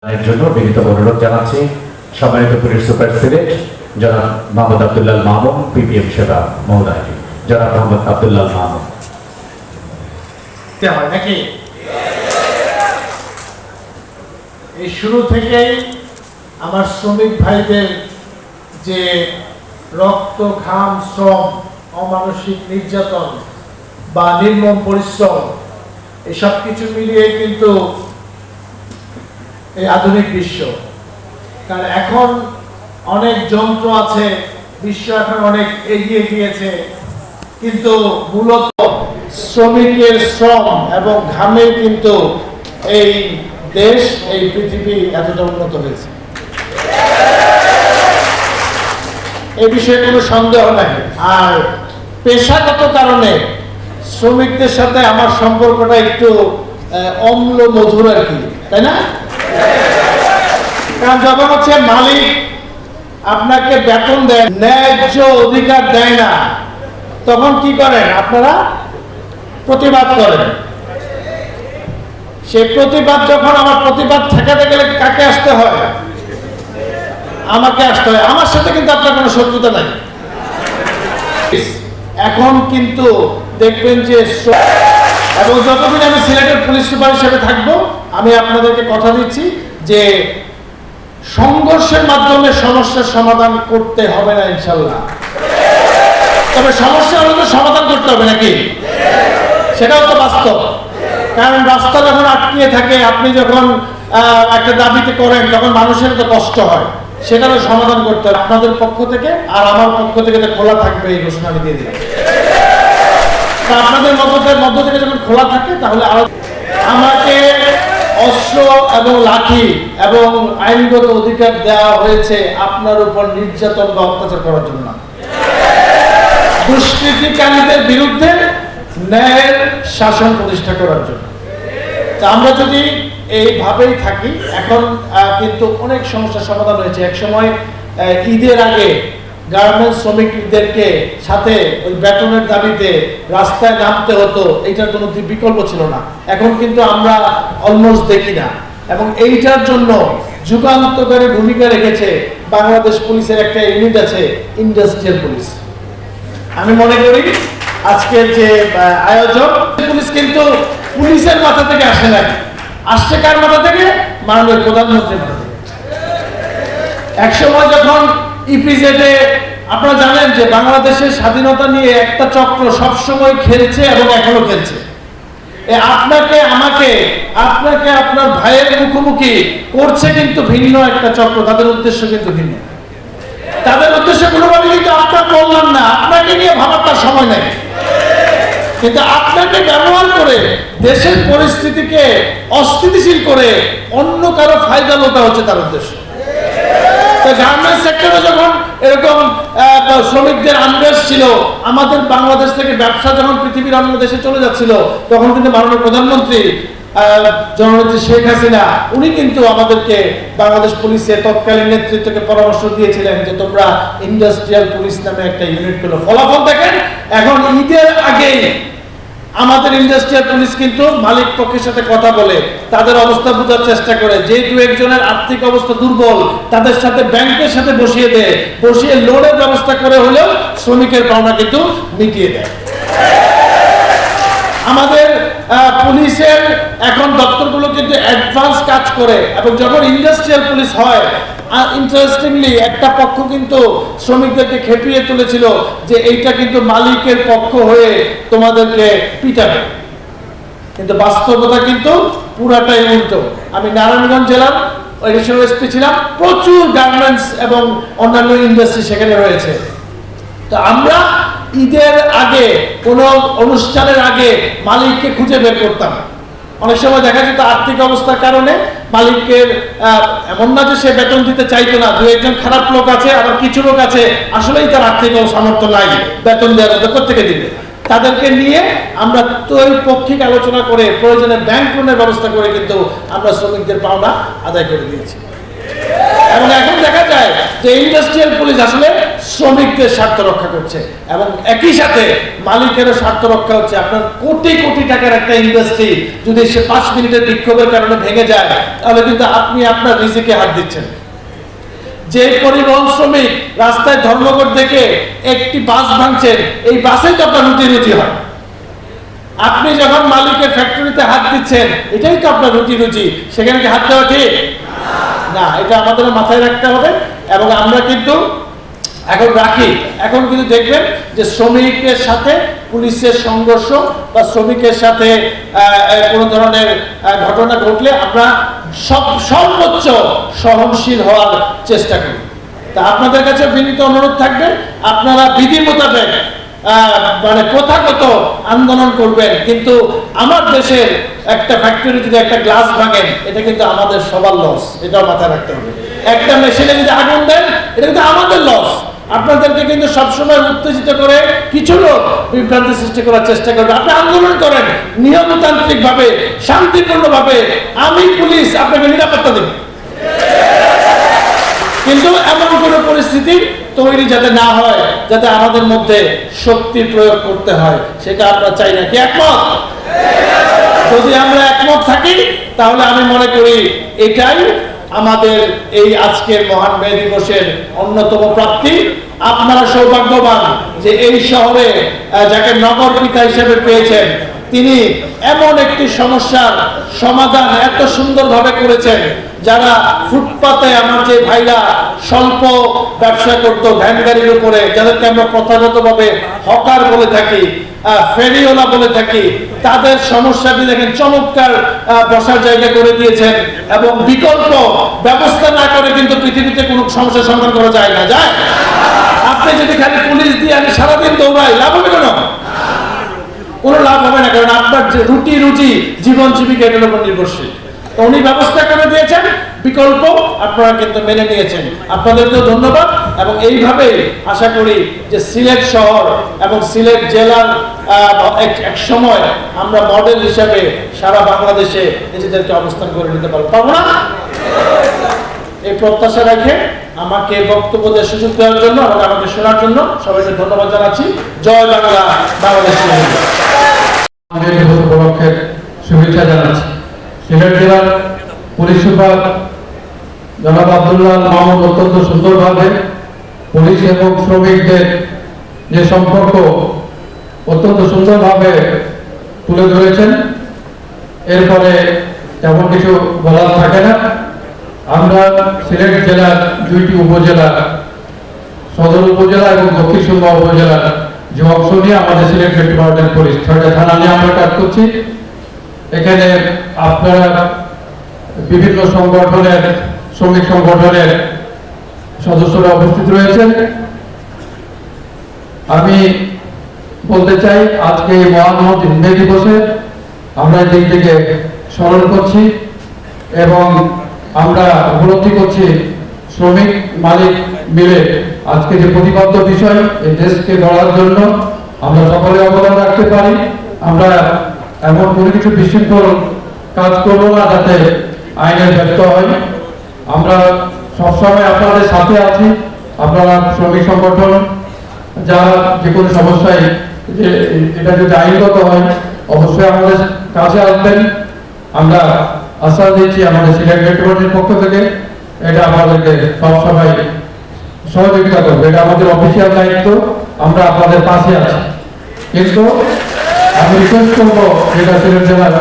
এর জন্য বিনীত অনুরোধ জানাচ্ছি সম্মানিত পুলিশ সুপার সিলেট জনাব মোহাম্মদ আব্দুল্লাহ মামুন পিপিএম সেবা মহোদয়। জনাব মোহাম্মদ আব্দুল্লাহ মামুন নাকি এই শুরু থেকেই আমার শ্রমিক ভাইদের যে রক্ত ঘাম শ্রম অমানসিক নির্যাতন বা নির্মম পরিশ্রম এই সব কিছু মিলিয়ে কিন্তু এই আধুনিক বিশ্ব, কারণ এখন অনেক যন্ত্র আছে, বিশ্ব এখন অনেক এগিয়ে গিয়েছে, কিন্তু মূলত শ্রমিকের শ্রম এবং ঘামে কিন্তু এই দেশ এই পৃথিবী এতটা উন্নত হয়েছে, এই বিষয়ে কোনো সন্দেহ নাই। আর পেশাগত কারণে শ্রমিকদের সাথে আমার সম্পর্কটা একটু অম্ল মধুর আর কি, তাই না? কারণ যখন হচ্ছে মালিক আপনাকে বেতন দেয়, ন্যায্য অধিকার দেয় না, তখন কি করেন আপনারা? প্রতিবাদ করেন। সে প্রতিবাদ যখন আমার প্রতিবাদ ঠেকাতে গেলে কাকে আসতে হয়? আমাকে আসতে হয়। আমার সাথে কিন্তু আপনার কোনো শত্রুতা নাই। এখন কিন্তু দেখবেন যে, এবং যতদিন আমি সিলেটের পুলিশ সুপার হিসেবে থাকবো, আমি আপনাদেরকে কথা দিচ্ছি যে সংঘর্ষের মাধ্যমে সমস্যার সমাধান করতে হবে না ইনশাল্লাহ। তবে সমস্যা হলে তো সমাধান করতে হবে নাকি? সেটাও তো বাস্তব। কারণ রাস্তা যখন আটকিয়ে থাকে, আপনি যখন একটা দাবিতে করেন, তখন মানুষের তো কষ্ট হয়, সেটারও সমাধান করতে হবে। আপনাদের পক্ষ থেকে আর আমার পক্ষ থেকে খোলা থাকবে, এই ঘোষণা আমি দিয়ে দিলাম। আপনাদের মধ্য থেকে যখন খোলা থাকে, তাহলে আরো আমাকে অস্ত্র এবং লাঠি এবং আইনগত অধিকার দেওয়া হয়েছে আপনার উপর নির্যাতন বা অত্যাচার করার জন্য, দুষ্কৃতিকারীদের বিরুদ্ধে ন্যায়ের শাসন প্রতিষ্ঠা করার জন্য। তা আমরা যদি এইভাবেই থাকি, এখন কিন্তু অনেক সমস্যার সমাধান হয়েছে। এক সময় ঈদের আগে গার্মেন্টস শ্রমিকদেরকে সাথে ওই বেতনের দাবিতে রাস্তায় নামতে হতো, এইটার কোনো বিকল্প ছিল না। এখন কিন্তু আমরা অলমোস্ট দেখি না, এবং এইটার জন্য যুগান্তকারী ভূমিকা রেখেছে বাংলাদেশ পুলিশের একটা ইউনিট আছে, ইন্ডাস্ট্রিয়াল পুলিশ। আমি মনে করি আজকের যে আয়োজক, পুলিশ কিন্তু পুলিশের মাথা থেকে আসে না, আসছে কার মাথা থেকে? মাননীয় প্রধানমন্ত্রীর মাথা থেকে। একসময় যখন ইপিজেডে আপনারা জানেন যে বাংলাদেশের স্বাধীনতা নিয়ে একটা চক্র সবসময় খেলছে এবং এখনো খেলছে। আপনাকে আমাকে, আপনাকে আপনার ভাইয়ের মুখোমুখি করছে কিন্তু ভিন্ন একটা চক্র, তাদের উদ্দেশ্য কিন্তু ভিন্ন। তাদের উদ্দেশ্য কোনোভাবে কিন্তু আপনার বললাম না, আপনাকে নিয়ে ভাবার তার সময় নেই, কিন্তু আপনাকে ব্যবহার করে দেশের পরিস্থিতিকে অস্থিতিশীল করে অন্য কারো ফায়দা লোটা হচ্ছে তার উদ্দেশ্য। গার্মেন্টস সেক্টরে যখন এরকম শ্রমিকদের আনরেস্ট ছিল, আমাদের বাংলাদেশ থেকে ব্যবসা যখন পৃথিবীর অন্য দেশে চলে যাচ্ছিল, তখন কিন্তু মাননীয় প্রধানমন্ত্রী জননেত্রী শেখ হাসিনা, উনি কিন্তু আমাদেরকে বাংলাদেশ পুলিশের তৎকালীন নেতৃত্বকে পরামর্শ দিয়েছিলেন যে তোমরা ইন্ডাস্ট্রিয়াল পুলিশ নামে একটা ইউনিট করো। ফলাফল দেখেন, এখন ঈদের আগেই আমাদের ইন্ডাস্ট্রিয়াল পুলিশ কিন্তু মালিক পক্ষের সাথে কথা বলে তাদের অবস্থা বোঝার চেষ্টা করে, যে দু একজনের আর্থিক অবস্থা দুর্বল তাদের সাথে ব্যাংকের সাথে বসিয়ে দেয়, বসিয়ে লোনের ব্যবস্থা করে হলেও শ্রমিকের পাওনা কিন্তু মিটিয়ে দেয়। আমাদের পুলিশের এখন দপ্তরগুলো কিন্তু অ্যাডভান্স কাজ করে, এবং যখন ইন্ডাস্ট্রিয়াল পুলিশ হয়, ইন্টারেস্টিংলি একটা পক্ষ কিন্তু শ্রমিকদেরকে খেপিয়ে তুলেছিল যে এইটা কিন্তু মালিকের পক্ষ হয়ে তোমাদেরকে পিটাবে, কিন্তু বাস্তবতা কিন্তু পুরাটাই উল্টো। আমি নারায়ণগঞ্জ জেলার এডিশনাল এসপি ছিলাম, প্রচুর গার্মেন্টস এবং অন্যান্য ইন্ডাস্ট্রি সেখানে রয়েছে। তো আমরা ঈদের আগে, কোনো অনুষ্ঠানের আগে মালিককে খুঁজে বের করতাম। অনেক সময় দেখা যেত আর্থিক অবস্থার কারণে মালিকের এমন না যে সে বেতন দিতে চাইতো না, দু একজন খারাপ লোক আছে, আবার কিছু লোক আছে আসলেই তার আর্থিক সামর্থ্য নাই বেতন দেওয়ার মতো, কোত্থেকে দিবে। তাদেরকে নিয়ে আমরা ত্রৈপক্ষিক আলোচনা করে প্রয়োজনে ব্যাংক লোনের ব্যবস্থা করে কিন্তু আমরা শ্রমিকদের পাওনা আদায় করে দিয়েছি। এবং এখন দেখা যায় যে ইন্ডাস্ট্রিয়াল পুলিশ আসলে শ্রমিকদের স্বার্থ রক্ষা করছে এবং একই সাথে মালিকেরও স্বার্থ রক্ষা হচ্ছে। আপনার কোটি কোটি টাকার একটা ইন্ডাস্ট্রি যদি সে 5 মিনিটের বিক্ষোভের কারণে ভেঙে যায়, তাহলে কিন্তু আপনি আপনার রিজিকে হাত দিচ্ছেন। যে পরিবহন শ্রমিক রাস্তায় ধর্মঘট দেখে একটি বাস ভাঙছেন, এই বাসেই তো আপনার রুটি রুজি হয়। আপনি যখন মালিকের ফ্যাক্টরিতে হাত দিচ্ছেন, এটাই তো আপনার রুটি রুজি, সেখানে কি হাত দেওয়া ঠিক না? এটা আমাদের মাথায় রাখতে হবে। এবং আমরা কিন্তু এখন রাখি, এখন কিন্তু দেখবেন যে শ্রমিকের সাথে পুলিশের সংঘর্ষ বা শ্রমিকের সাথে কোনো ধরনের ঘটনা ঘটলে আমরা সর্বোচ্চ সহনশীল হওয়ার চেষ্টা করি। তা আপনাদের কাছে বিনীত অনুরোধ থাকবে, আপনারা বিধি মোতাবেক মানে প্রথাগত আন্দোলন করবেন, কিন্তু আমার দেশের একটা ফ্যাক্টরি যদি একটা গ্লাস ভাঙেন, এটা কিন্তু আমাদের সবার লস, এটাও মাথায় রাখতে হবে। একটা মেশিনে যদি আগুন দেন, এটা কিন্তু আমাদের লস। আপনাদেরকে কিন্তু সবসময় উত্তেজিত করে কিছু লোক বিভ্রান্তি সৃষ্টি করার চেষ্টা করবে। আপনি আন্দোলন করেন নিয়মতান্ত্রিক ভাবে, শান্তিপূর্ণ ভাবে, আমি পুলিশ আপনাকে নিরাপত্তা দেব, কিন্তু এমন কোন পরিস্থিতি তৈরি যাতে না হয়, যাতে আমাদের মধ্যে শক্তির প্রয়োগ করতে হয়, সেটা আমরা চাই না। কি একমত? যদি আমরা একমত থাকি, তাহলে আমি মনে করি এটাই আমাদের এই আজকের মহান মে দিবসের অন্যতম প্রাপ্তি। আপনারা সৌভাগ্যবান যে এই শহরে যাকে নগর পিতা হিসেবে পেয়েছেন, তিনি এমন একটি সমস্যার সমাধান এত সুন্দরভাবে করেছেন। যারা ফুটপাতে, আমার যে ভাইরা স্বল্প ব্যবসা করতো ভ্যান গাড়ির উপরে, যাদেরকে আমরা প্রথাগতভাবে হকার বলে থাকি, ফেরিওয়ালা বলে থাকি, তাদের সমস্যাটি দেখেন চমৎকার বসার জায়গা করে দিয়েছেন। এবং বিকল্প ব্যবস্থা না করে কিন্তু পৃথিবীতে কোনো সমস্যার সমাধান করা যায় না। যায়? আপনি যদি খালি পুলিশ দিয়ে আমি সারাদিন দৌড়াই, লাভ হবে কেন? কোনো লাভ হবে না, কারণ আপনার যে রুটি রুজি, জীবন জীবিকা এটার উপর নির্ভরশীল। তো উনি ব্যবস্থা করে দিয়েছেন, বিকল্প আপনারা কিন্তু মেনে নিয়েছেন। আপনাদেরকেও ধন্যবাদ। এবং এইভাবেই আশা করি যে সিলেট শহর এবং সিলেট জেলার এক সময় আমরা মডেল হিসেবে সারা বাংলাদেশে নিজেদেরকে অবস্থান করে নিতে পারবো না? এই প্রত্যাশা রেখে আমাকে বক্তব্য দেওয়ার সুযোগ দেওয়ার জন্য এবং আমাকে শোনার জন্য সবাইকে ধন্যবাদ জানাচ্ছি। জয় বাংলা, বাংলাদেশ উপলক্ষে শুভেচ্ছা জানাচ্ছি। সিলেট জেলার পুলিশ সুপার জনাব আব্দুল্লাহ মাহমুদ অত্যন্ত সুন্দরভাবে পুলিশ এবং শ্রমিকদের যে সম্পর্ক অত্যন্ত সুন্দরভাবে তুলে ধরেছেন। এরপরে তেমন কিছু বলার থাকে না। আমরা সিলেট জেলার 2টি উপজেলা, সদর উপজেলা এবং দক্ষিণ সুরমা উপজেলার যে অংশ নিয়ে আমাদের সিলেট মেট্রোপলিটন পুলিশ 6টা থানা নিয়ে আমরা কাজ করছি। এখানে আপনারা বিভিন্ন সংগঠনের, শ্রমিক সংগঠনের সদস্যরা উপস্থিত রয়েছেন। আমি বলতে চাই, আজকে এই মহান মে দিবসে আমরা এই দিনটিকে স্মরণ করছি এবং আমরা উপলব্ধি করছি শ্রমিক মালিক মিলে আজকে যে প্রতিবদ্ধ বিষয়, এই দেশকে গড়ার জন্য আমরা সকলে অবদান রাখতে পারি। আমরা এমন কোনো কিছু বিশৃঙ্খল কাজ করবো না যাতে আইনের ব্যর্থ হয়। আমরা সবসময় আপনাদের সাথে আছি। আপনারা শ্রমিক সংগঠন যারা যে কোনো সমস্যায়, যে এটা যদি আইনগত হয়, অবশ্যই আমাদের কাছে আসবেন। আমরা আশ্বাস দিচ্ছি আমাদের সিলেট মেট্রোপলিটনের পক্ষ থেকে এটা আমাদেরকে সবসময় সহযোগিতা করবে। এটা আমাদের অফিসিয়াল দায়িত্ব, আমরা আপনাদের পাশে আছি। কিন্তু আমি রিকোয়েস্ট করবো, যেটা সিলেট জেলার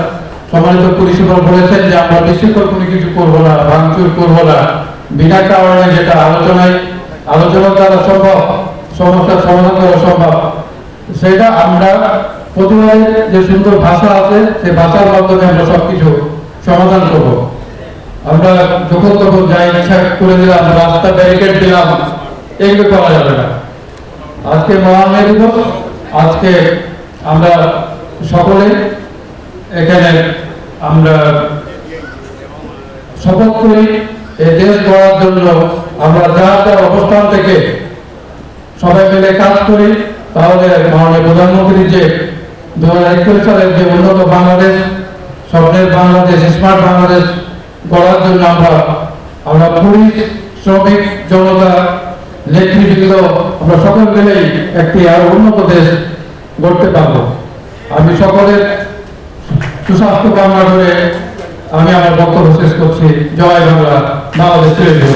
সম্মানিত পুলিশ সুপার বলেছেন যে আমরা বিশৃঙ্খল কোনো কিছু করবো না, ভাঙচুর করবো না, বিনা কারণে যেটা আলোচনার দ্বারা সম্ভব, সমস্যার সমাধান করা সম্ভব, সেটা আমরা প্রতিবাদের যে সুন্দর ভাষা আছে, সেই ভাষার মাধ্যমে আমরা সবকিছু সমাধান করব। আমরা যখন তখন যা ইচ্ছা করে দিলাম, রাস্তা ব্যারিকেড দিলাম, এগুলো করা যাবে না। আজকে মহান মে দিবস, আজকে আমরা সকলে এখানে আমরা শপথ করি এই দেশ গড়ার জন্য আমরা যার অবস্থান থেকে সবাই মিলে কাজ করি। তাহলে মাননীয় প্রধানমন্ত্রী যে 2041 সালের যে উন্নত বাংলাদেশ, স্বপ্নের বাংলাদেশ, স্মার্ট বাংলাদেশ গড়ার জন্য আমরা পুলিশ, শ্রমিক জনতা নেতৃবৃন্দ আমরা সকল মিলেই একটি আরো উন্নত দেশ গড়তে পারব। আমি সকলের সুস্বাস্থ্য কামনা করে আমি আমার বক্তব্য শেষ করছি। জয় বাংলা, বাংলাদেশ রেডিও।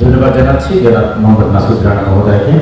ধন্যবাদ জানাচ্ছি জনাব মোহাম্মদ মাসুদ রানা মহোদয়কে।